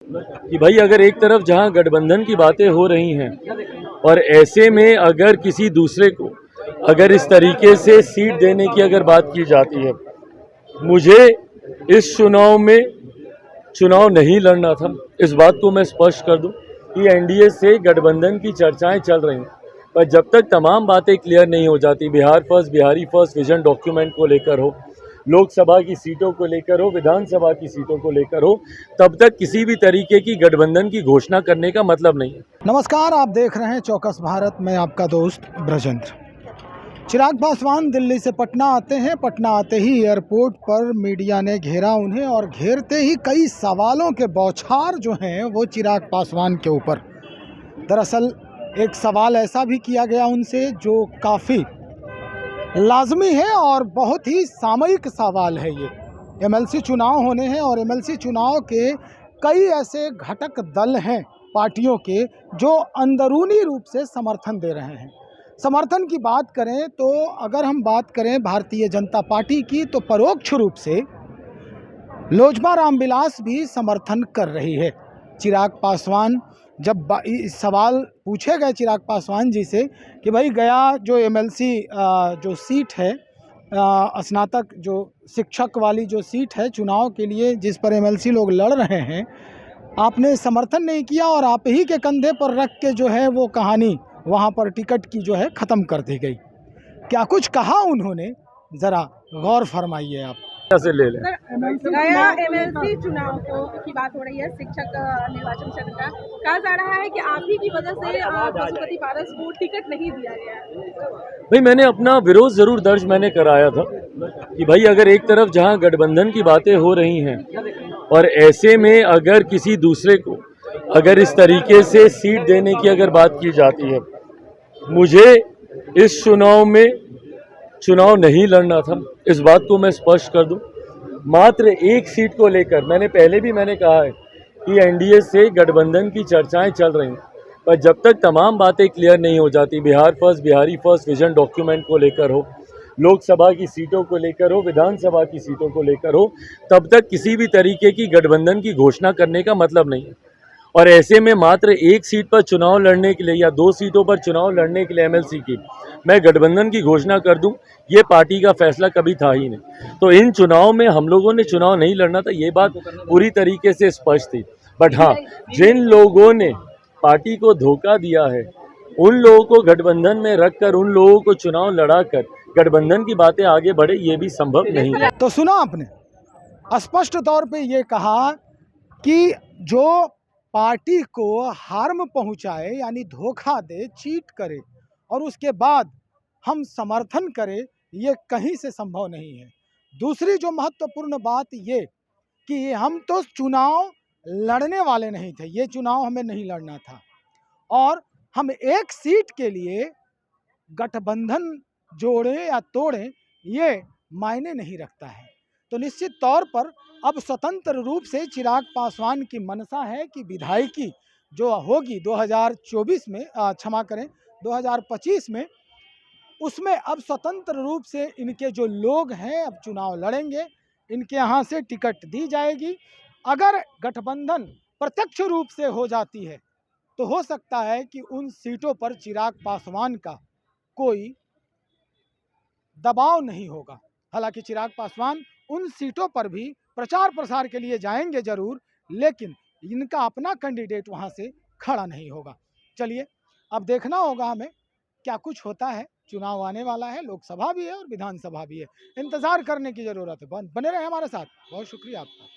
कि भाई अगर एक तरफ जहां गठबंधन की बातें हो रही हैं और ऐसे में अगर किसी दूसरे को अगर इस तरीके से सीट देने की अगर बात की जाती है, मुझे इस चुनाव में चुनाव नहीं लड़ना था। इस बात को मैं स्पष्ट कर दूं कि एनडीए से गठबंधन की चर्चाएं चल रही हैं, पर जब तक तमाम बातें क्लियर नहीं हो जाती, Bihar first, Bihari first vision document को लेकर हो, लोकसभा की सीटों को लेकर हो, विधानसभा की सीटों को लेकर हो, तब तक किसी भी तरीके की गठबंधन की घोषणा करने का मतलब नहीं है। नमस्कार, आप देख रहे हैं चौकस भारत। मैं आपका दोस्त ब्रजेंद्र। चिराग पासवान दिल्ली से पटना आते हैं। पटना आते ही एयरपोर्ट पर मीडिया ने घेरा उन्हें, और घेरते ही कई सवालों के बौछार जो हैं वो चिराग पासवान के ऊपर। दरअसल एक सवाल ऐसा भी किया गया उनसे जो काफ़ी लाजमी है और बहुत ही सामयिक सवाल है। ये एमएलसी चुनाव होने हैं और एमएलसी चुनाव के कई ऐसे घटक दल हैं पार्टियों के जो अंदरूनी रूप से समर्थन दे रहे हैं। समर्थन की बात करें तो अगर हम बात करें भारतीय जनता पार्टी की, तो परोक्ष रूप से लोजपा रामविलास भी समर्थन कर रही है। चिराग पासवान जब सवाल पूछे गए चिराग पासवान जी से कि भाई गया जो एमएलसी जो सीट है, स्नातक जो शिक्षक वाली जो सीट है चुनाव के लिए, जिस पर एमएलसी लोग लड़ रहे हैं, आपने समर्थन नहीं किया और आप ही के कंधे पर रख के जो है वो कहानी वहाँ पर टिकट की जो है ख़त्म कर दी गई। क्या कुछ कहा उन्होंने, ज़रा गौर फरमाइए आप। से ले लें। गया एमएलसी चुनाव की बात हो रही है, शिक्षक निर्वाचन क्षेत्र का। कहा जा रहा है कि आप ही की वजह से पशुपति पारस को टिकट नहीं दिया गया है। भाई मैंने अपना विरोध जरूर दर्ज कराया था कि भाई अगर एक तरफ जहां गठबंधन की बातें हो रही हैं और ऐसे में अगर किसी दूसरे को अगर इस तरीके से सीट देने की अगर बात की जाती है, मुझे इस चुनाव में चुनाव नहीं लड़ना था। इस बात को मैं स्पष्ट कर दूं। मात्र एक सीट को लेकर मैंने पहले भी कहा है कि एनडीए से गठबंधन की चर्चाएं चल रही हैं, पर जब तक तमाम बातें क्लियर नहीं हो जाती, Bihar first, Bihari first vision document को लेकर हो, लोकसभा की सीटों को लेकर हो, विधानसभा की सीटों को लेकर हो, तब तक किसी भी तरीके की गठबंधन की घोषणा करने का मतलब नहीं है। और ऐसे में मात्र एक सीट पर चुनाव लड़ने के लिए या दो सीटों पर चुनाव लड़ने के लिए एमएलसी की मैं गठबंधन की घोषणा कर दूं, ये पार्टी का फैसला कभी था ही नहीं। तो इन चुनाव में हम लोगों ने चुनाव नहीं लड़ना था, ये बात पूरी तरीके से स्पष्ट थी। बट हाँ, जिन लोगों ने पार्टी को धोखा दिया है, उन लोगों को गठबंधन में रखकर उन लोगों को चुनाव लड़ाकर गठबंधन की बातें आगे बढ़े, ये भी संभव नहीं है। तो सुना आपने, स्पष्ट तौर पे ये कहा कि जो पार्टी को हार्म पहुंचाए, यानी धोखा दे, चीट करे और उसके बाद हम समर्थन करें, ये कहीं से संभव नहीं है। दूसरी जो महत्वपूर्ण बात ये कि हम तो चुनाव लड़ने वाले नहीं थे, ये चुनाव हमें नहीं लड़ना था, और हम एक सीट के लिए गठबंधन जोड़ें या तोड़ें ये मायने नहीं रखता है। तो निश्चित तौर पर अब स्वतंत्र रूप से चिराग पासवान की मनसा है कि विधायकी जो होगी 2024 में, क्षमा करें 2025 में, उसमें अब स्वतंत्र रूप से इनके जो लोग हैं अब चुनाव लड़ेंगे, इनके यहाँ से टिकट दी जाएगी। अगर गठबंधन प्रत्यक्ष रूप से हो जाती है तो हो सकता है कि उन सीटों पर चिराग पासवान का कोई दबाव नहीं होगा। हालांकि चिराग पासवान उन सीटों पर भी प्रचार प्रसार के लिए जाएंगे जरूर, लेकिन इनका अपना कैंडिडेट वहां से खड़ा नहीं होगा। चलिए, अब देखना होगा हमें क्या कुछ होता है। चुनाव आने वाला है, लोकसभा भी है और विधानसभा भी है, इंतजार करने की जरूरत है। बने रहे हमारे साथ। बहुत शुक्रिया आपका।